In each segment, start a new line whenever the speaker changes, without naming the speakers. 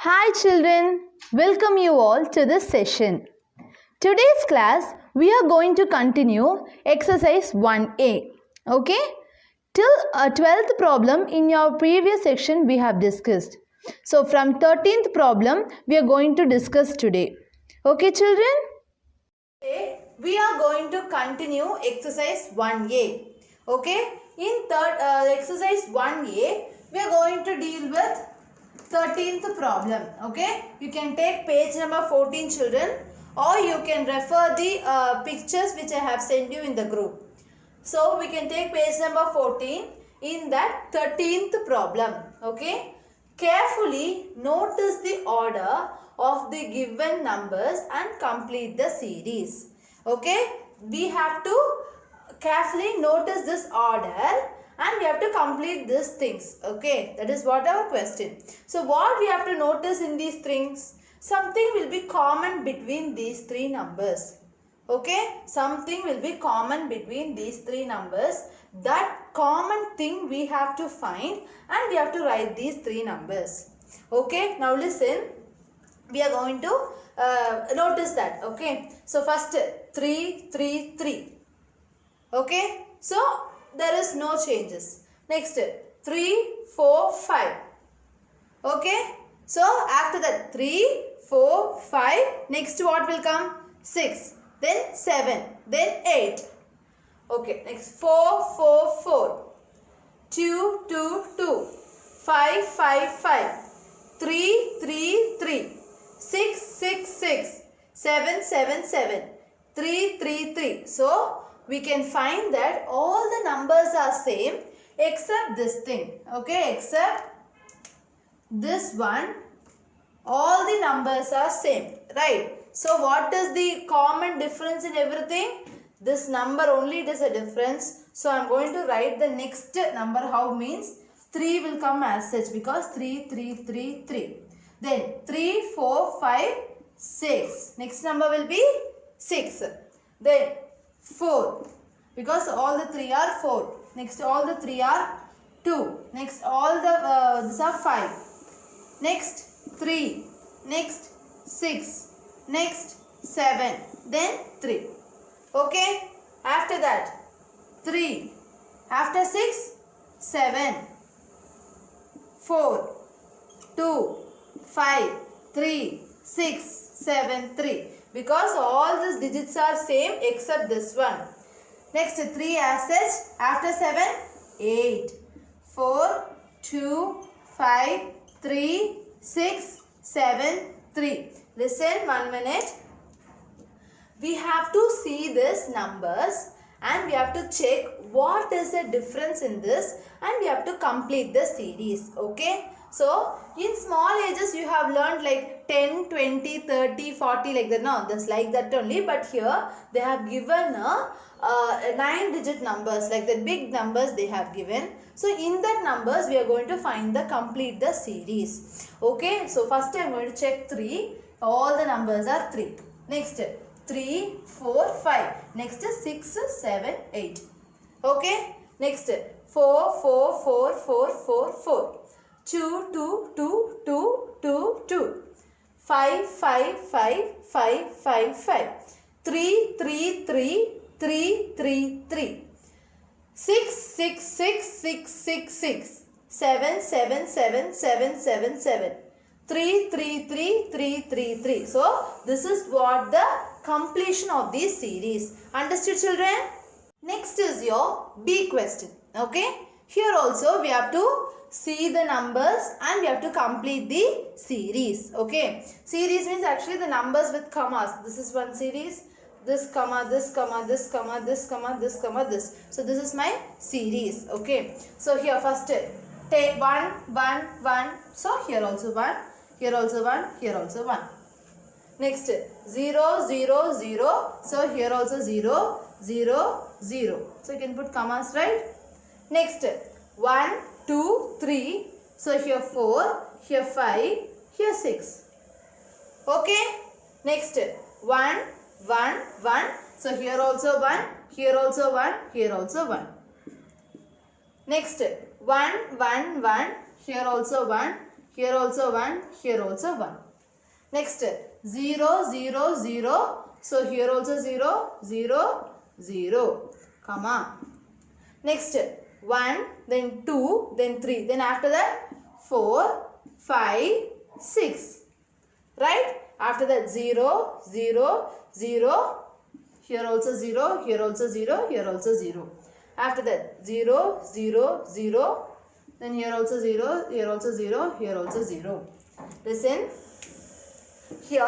Hi children, welcome you all to this session. Today's class we are going to continue exercise 1A. Okay? Till 12th problem in your previous section we have discussed. So from 13th problem we are going to discuss today. Okay children? Today we are going to continue exercise 1A. Okay? In exercise 1A we are going to deal with 13th problem. Okay, you can take page number 14 children, or you can refer the pictures which I have sent you in the group. So we can take page number 14 in that 13th problem. Okay, carefully notice the order of the given numbers and complete the series. Okay, we have to carefully notice this order and we have to complete these things. Okay, that is what our question. So what we have to notice in these things? Something will be common between these three numbers. Okay, something will be common between these three numbers. That common thing we have to find and we have to write these three numbers. Okay, now listen. We are going to notice that. Okay, so first 3, 3, 3. Okay, so there is no changes. Next 3, 4, 5. Okay, so after that 3, 4, 5. Next what will come? 6. Then 7. Then 8. Okay, next 4, 4, 4. 2, 2, 2. 5, 5, 5. 3, 3, 3. 6, 6, 6. 7, 7, 7. 3, 3, 3. So we can find that all the numbers are same except this thing. Okay, except this one, all the numbers are same, right? So what is the common difference in everything? This number only, it is a difference. So I am going to write the next number. How means 3 will come as such because 3, 3, 3, 3. Then 3, 4, 5, 6. Next number will be 6. Then 4 because all the 3 are 4. Next all the 3 are 2. Next all the these are 5. Next 3. Next 6. Next 7. Then 3. Okay. After that 3. After 6 7. 4. 2. 5. 3. 6. 7. 3. Because all these digits are same except this one. Next 3 as such. After 7, 8. 4, 2, 5, 3, 6, 7, 3. Listen 1 minute. We have to see these numbers and we have to check what is the difference in this and we have to complete the series. Okay. So, in small ages you have learned like 10, 20, 30, 40 like that. No, just like that only. But here they have given a 9-digit numbers like the big numbers they have given. So, in that numbers we are going to find the complete the series. Okay. So, first I am going to check 3. All the numbers are 3. Next 3, 4, 5. Next 6, 7, 8. Okay. Next 4, 4, 4, 4, 4, 4. 2, 2, 2, 2, 2, 2. 5, 5, 5, 5, 5, 5. 3, 3, 3, 3, 3, 3. 6, 6, 6, 6, 6, 6. 7, 7, 7, 7, 7, 7. 3, 3, 3, 3, 3, 3. So, this is what the completion of this series. Understood children? Next is your B question. Okay. Here also we have to see the numbers and we have to complete the series. Okay. Series means actually the numbers with commas. This is one series. This comma, this comma, this comma, this comma, this comma, this. So this is my series. Okay. So here first take 1, 1, 1. So here also 1. Here also 1. Here also 1. Next 0, 0, 0. So here also 0, 0, 0. So you can put commas, right? Next 1, 2, 3. So here 4, here 5, here 6. Okay. Next 1, 1, 1. So here also 1, here also 1, here also 1. Next 1, 1, 1. Here also 1, here also 1, here also 1. Next 0, 0, 0. So here also 0, 0, 0, comma. Next 1, then 2, then 3. Then after that 4, 5, 6. Right? After that 0, 0, 0. Here also 0, here also 0, here also 0. After that 0, 0, 0. Then here also 0, here also 0, here also 0. Listen. Here,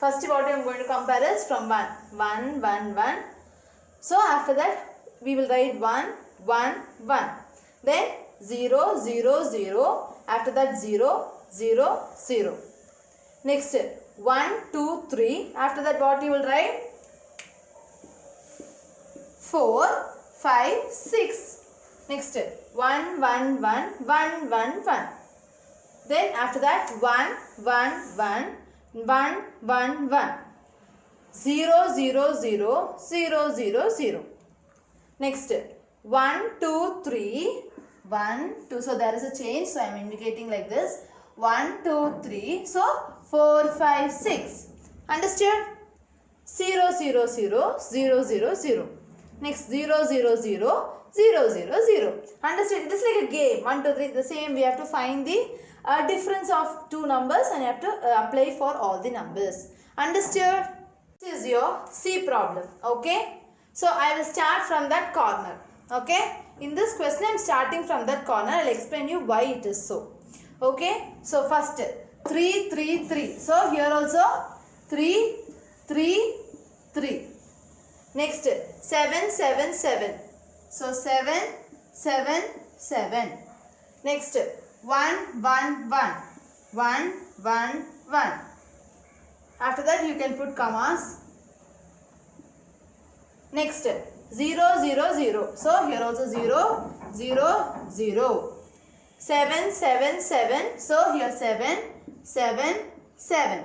first what I am going to compare is from 1. 1, 1, 1. So after that, we will write 1, 1, 1. Then 0, 0, 0. After that 0, 0, 0. Next 1, 2, 3. After that what you will write? 4, 5, 6. Next 1, 1, 1, 1, 1, 1. Then after that 1, 1, 1, 1, 1, 1. 0, 0, 0, 0, 0, 0. Next 1, 2, 3. 1, 2. So there is a change. So I am indicating like this. 1, 2, 3. So 4, 5, 6. Understood? 0, 0, 0, 0, 0, 0. Next 0, 0, 0, 0, 0, 0. Understood? It is like a game. 1, 2, 3. The same. We have to find the difference of two numbers and you have to apply for all the numbers. Understood? This is your C problem. Okay. So I will start from that corner. Okay. In this question I am starting from that corner. I will explain you why it is so. Okay. So first 3, 3, 3. So here also 3, 3, 3. Next 7, 7, 7. So 7, 7, 7. Next 1, 1, 1. 1, 1, 1. After that you can put commas. Next 0, 0, 0. So here also 0, 0, 0. 7, 7, 7. So here 7, 7, 7.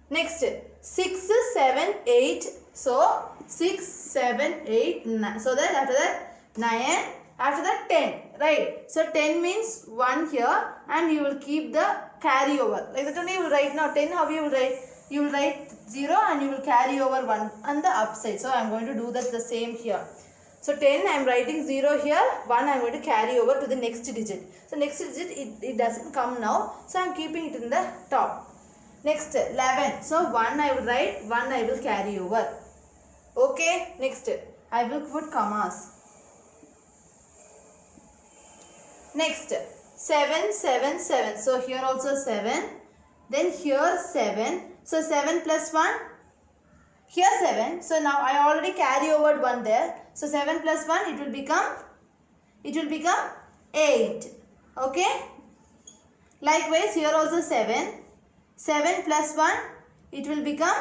Next 6, 7, 8. So 6, 7, 8, 9. So that after that 9. After that 10. Right. So 10 means 1 here and you will keep the carryover. Like that only you will write now 10. How you will write? You will write 0 and you will carry over 1 on the upside. So I am going to do that the same here. So 10 I am writing 0 here. 1 I am going to carry over to the next digit. So next digit it doesn't come now. So I am keeping it in the top. Next 11. So 1 I will write. 1 I will carry over. Okay. Next I will put commas. Next 7, 7, 7. So here also 7. Then here 7. So 7 plus 1. Here 7. So now I already carry over 1 there. So 7 plus 1 it will become 8. Okay. Likewise here also 7. 7 plus 1 it will become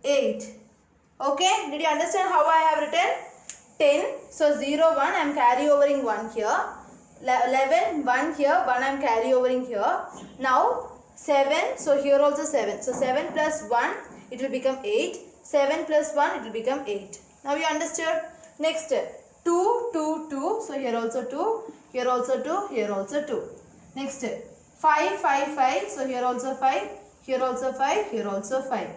8. Okay. Did you understand how I have written? 10. So 0, 1 I am carry overing 1 here. 11, 1 here. 1 I am carry overing here. Now 7. So here also 7. So 7 plus 1 it will become 8. 7 plus 1 it will become 8. Now you understood? Next 2, 2, 2. So here also 2. Here also 2. Here also 2. Next 5, 5, 5. So here also 5. Here also 5. Here also 5.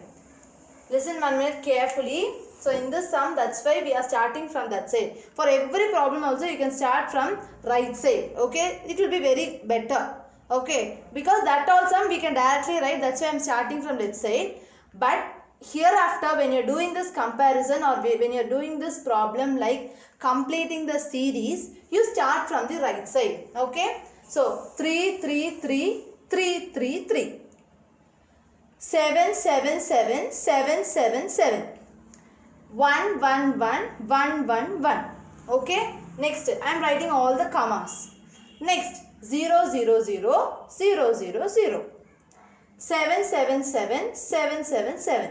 Listen 1 minute carefully. So in this sum, that's why we are starting from that side. For every problem also you can start from right side. Okay. It will be very better. Okay. Because that all sum we can directly write. That's why I am starting from left side. But hereafter when you are doing this comparison or when you are doing this problem like completing the series, you start from the right side. Okay. So 3, 3, 3, 3, 3, 3. 7, 7, 7, 7, 7, 7. 1, 1, 1, 1, 1, 1. Okay. Next, I am writing all the commas. Next, 0, 0, 0, 0, 0, 0. 7, 7, 7, 7, 7, 7.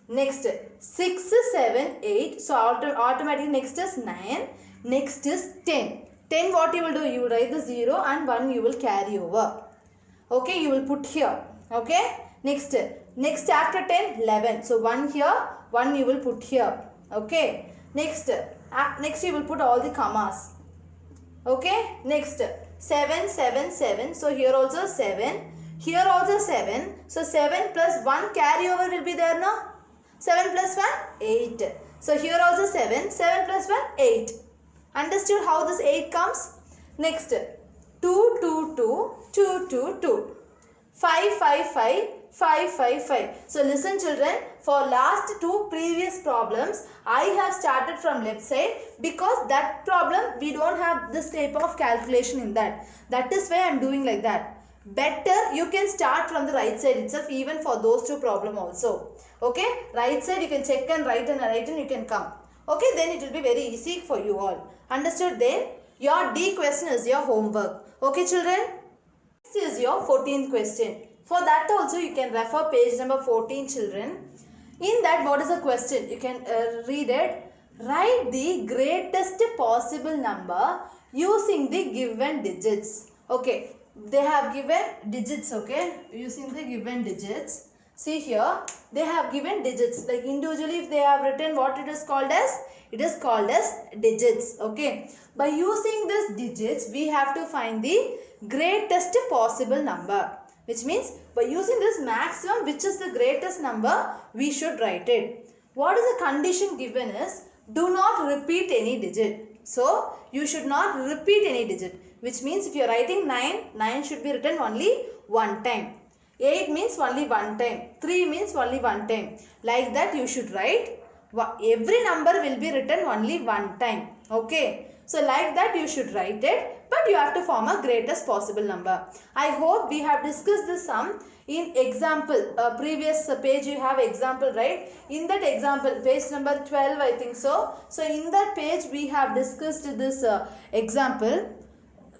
Next, 6, 7, 8. So, automatically next is 9. Next is 10. 10 what you will do? You will write the 0 and 1 you will carry over. Okay. You will put here. Okay. Next after 10, 11. So, 1 here. 1 you will put here. Okay. Next you will put all the commas. Okay. Next 7, 7, 7. So here also 7. Here also 7. So 7 plus 1 carryover will be there now. 7 plus 1, 8. So here also 7. 7 plus 1, 8. Understood how this 8 comes? Next, 2, 2, 2, 2, 2, 2. 5, 5, 5, 5, 5, 5. So listen children, for last two previous problems, I have started from left side because that problem we don't have this type of calculation in that. That is why I am doing like that. Better you can start from the right side itself even for those two problem also. Okay, right side you can check and write and you can come. Okay, then it will be very easy for you all. Understood? Then your D question is your homework. Okay children? This is your 14th question. For that also you can refer page number 14 children. In that what is the question? You can read it. Write the greatest possible number using the given digits. Okay. They have given digits, okay, using the given digits. See here, they have given digits, like individually if they have written what it is called as digits, okay. By using these digits, we have to find the greatest possible number, which means by using this maximum, which is the greatest number, we should write it. What is the condition given is, do not repeat any digit. So, you should not repeat any digit. Which means if you are writing 9, 9 should be written only one time. 8 means only one time. 3 means only one time. Like that you should write. Every number will be written only one time. Okay. So like that you should write it. But you have to form a greatest possible number. I hope we have discussed this sum in example. Previous page you have example, right? In that example, page number 12 I think so. So in that page we have discussed this example.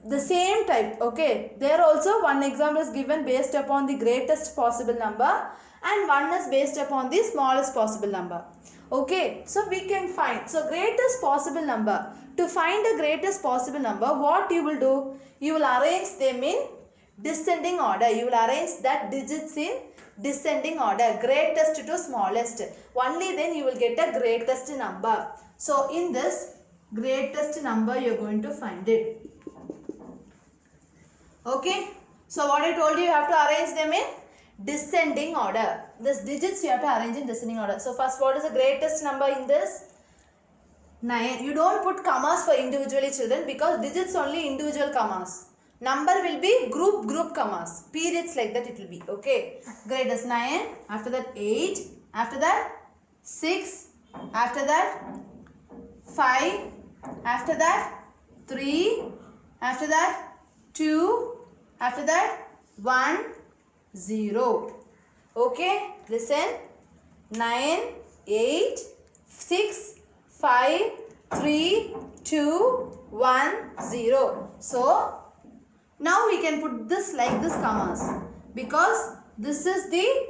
The same type, okay. There also one example is given based upon the greatest possible number and one is based upon the smallest possible number. Okay, so we can find. So greatest possible number. To find the greatest possible number, what you will do? You will arrange them in descending order. You will arrange that digits in descending order. Greatest to smallest. Only then you will get a greatest number. So in this greatest number you are going to find it. Okay, so what I told you have to arrange them in descending order. This digits you have to arrange in descending order. So first, what is the greatest number in this? 9. You don't put commas for individually children because digits only individual commas. Number will be group commas. Periods like that it will be. Okay, greatest 9. After that 8. After that 6. After that 5. After that 3. After that 2, after that 1, 0. Okay, listen. 9, 8, 6, 5, 3, 2, 1, 0. So, now we can put this like this commas because this is the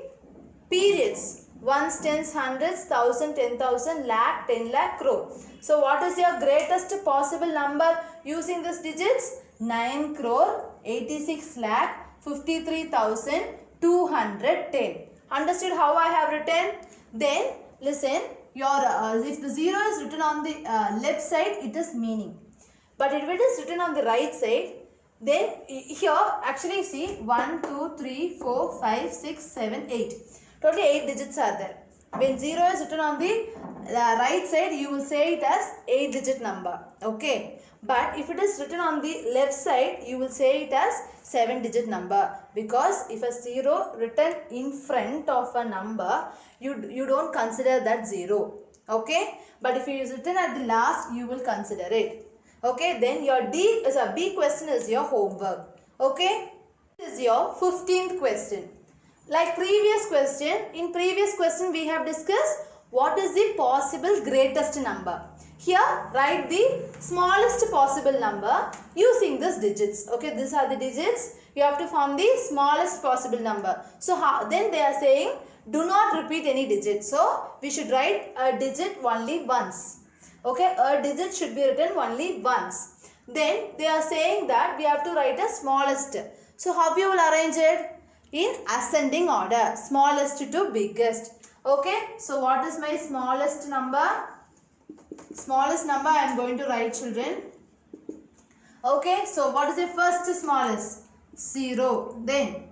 periods. Ones, tens, hundreds, thousand, 10,000, lakh, 10 lakh, crore. So, what is your greatest possible number using these digits? 9 crore 86 lakh 53,210. Understood how I have written? Then listen, your if the 0 is written on the left side, it is meaning. But if it is written on the right side, then here actually see 1, 2, 3, 4, 5, 6, 7, 8. Totally 8 digits are there. When 0 is written on the right side, you will say it as 8 digit number. Okay. But if it is written on the left side, you will say it as 7 digit number. Because if a 0 written in front of a number, you don't consider that 0. Okay. But if it is written at the last, you will consider it. Okay. Then your B question is your homework. Okay. This is your 15th question. Like previous question, in previous question we have discussed what is the possible greatest number. Here write the smallest possible number using these digits. Okay, these are the digits. You have to form the smallest possible number. So then they are saying do not repeat any digit. So we should write a digit only once. Okay, a digit should be written only once. Then they are saying that we have to write a smallest. So how you will arrange it? In ascending order, smallest to biggest. Okay, so what is my smallest number? Smallest number I am going to write, children. Okay, so what is the first smallest? 0, then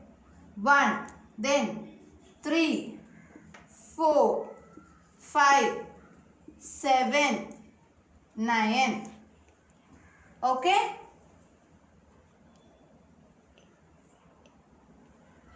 1, then 3, 4, 5, 7, 9. Okay?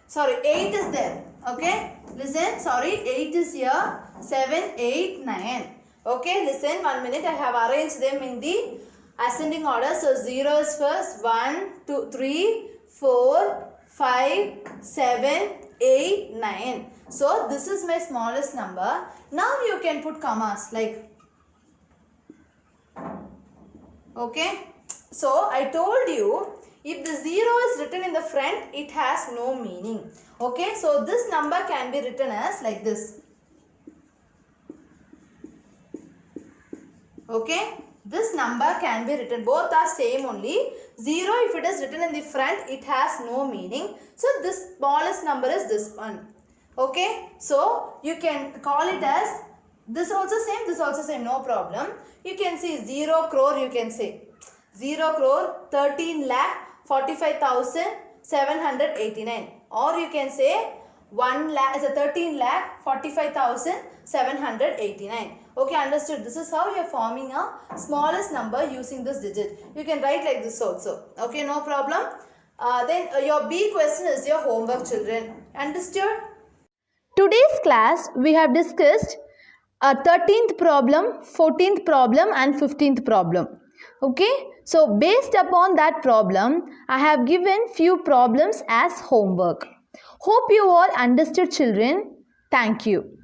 Sorry, 8 is there. Okay? Listen, sorry, 8 is here. 7, 8, 9. Okay, listen, 1 minute. I have arranged them in the ascending order. So, 0 is first. 1, 2, 3, 4, 5, 7, 8, 9. So, this is my smallest number. Now, you can put commas like. Okay? So, I told you, if the 0 is written in the front, it has no meaning. Okay? So, this number can be written as like this. Okay? This number can be written, both are same only. 0, if it is written in the front, it has no meaning. So, this smallest number is this one. Okay? So, you can call it as, this also same, no problem. You can see 0 crore, you can say. 0 crore 13 lakh 45,789, or you can say 1 lakh is a 13 lakh 45,789. Okay, understood. This is how you are forming a smallest number using this digit. You can write like this also. Okay, no problem. Then your B question is your homework, children. Understood? Today's class we have discussed a 13th problem, 14th problem and 15th problem. Okay, so based upon that problem, I have given few problems as homework. Hope you all understood, children. Thank you.